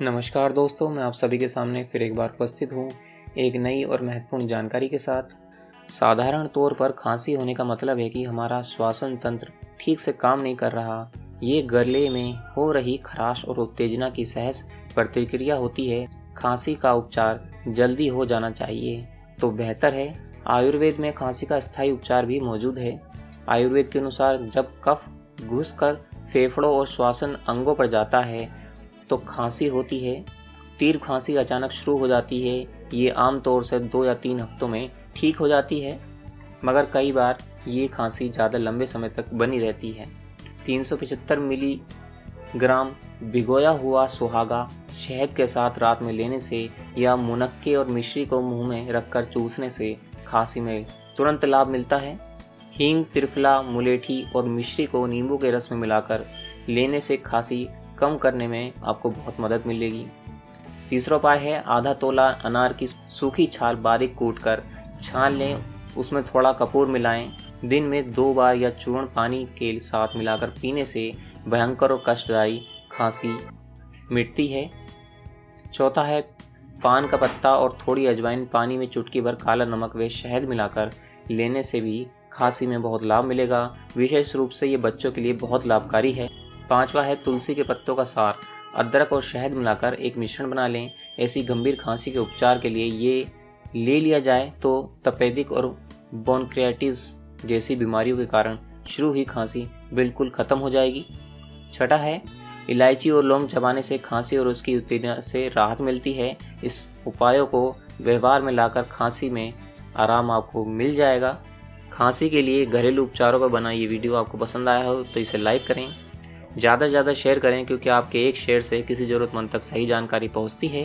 नमस्कार दोस्तों, मैं आप सभी के सामने फिर एक बार उपस्थित हूँ एक नई और महत्वपूर्ण जानकारी के साथ। साधारण तौर पर खांसी होने का मतलब है कि हमारा श्वसन तंत्र ठीक से काम नहीं कर रहा। ये गले में हो रही खराश और उत्तेजना की सहज प्रतिक्रिया होती है। खांसी का उपचार जल्दी हो जाना चाहिए तो बेहतर है। आयुर्वेद में खांसी का स्थायी उपचार भी मौजूद है। आयुर्वेद के अनुसार जब कफ घुसकर फेफड़ों और श्वसन अंगों पर जाता है तो खांसी होती है। तीव्र खांसी अचानक शुरू हो जाती है। ये आमतौर से 2 या 3 हफ्तों में ठीक हो जाती है, मगर कई बार ये खांसी ज़्यादा लंबे समय तक बनी रहती है। 375 मिलीग्राम भिगोया हुआ सुहागा शहद के साथ रात में लेने से या मुनक्के और मिश्री को मुंह में रखकर चूसने से खांसी में तुरंत लाभ मिलता है। हींग, त्रिफला, मुलेठी और मिश्री को नींबू के रस में मिलाकर लेने से खांसी कम करने में आपको बहुत मदद मिलेगी। तीसरा उपाय है, आधा तोला अनार की सूखी छाल बारीक कूटकर छान लें, उसमें थोड़ा कपूर मिलाएं। दिन में 2 बार या चूर्ण पानी के साथ मिलाकर पीने से भयंकर और कष्टदायी खांसी मिटती है। चौथा है, पान का पत्ता और थोड़ी अजवाइन पानी में चुटकी भर काला नमक व शहद मिलाकर लेने से भी खांसी में बहुत लाभ मिलेगा। विशेष रूप से ये बच्चों के लिए बहुत लाभकारी है। पांचवा है, तुलसी के पत्तों का सार, अदरक और शहद मिलाकर एक मिश्रण बना लें। ऐसी गंभीर खांसी के उपचार के लिए ये ले लिया जाए तो तपेदिक और ब्रोंकाइटिस जैसी बीमारियों के कारण शुरू हुई खांसी बिल्कुल खत्म हो जाएगी। छठा है, इलायची और लौंग चबाने से खांसी और उसकी उत्तेजना से राहत मिलती है। इस उपायों को व्यवहार में लाकर खांसी में आराम आपको मिल जाएगा। खांसी के लिए घरेलू उपचारों का बना ये वीडियो आपको पसंद आया हो तो इसे लाइक करें, ज़्यादा से ज़्यादा शेयर करें, क्योंकि आपके एक शेयर से किसी ज़रूरतमंद तक सही जानकारी पहुंचती है।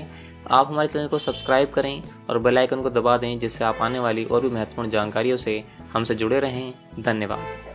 आप हमारे चैनल को सब्सक्राइब करें और बेल आइकन को दबा दें, जिससे आप आने वाली और भी महत्वपूर्ण जानकारियों से हमसे जुड़े रहें। धन्यवाद।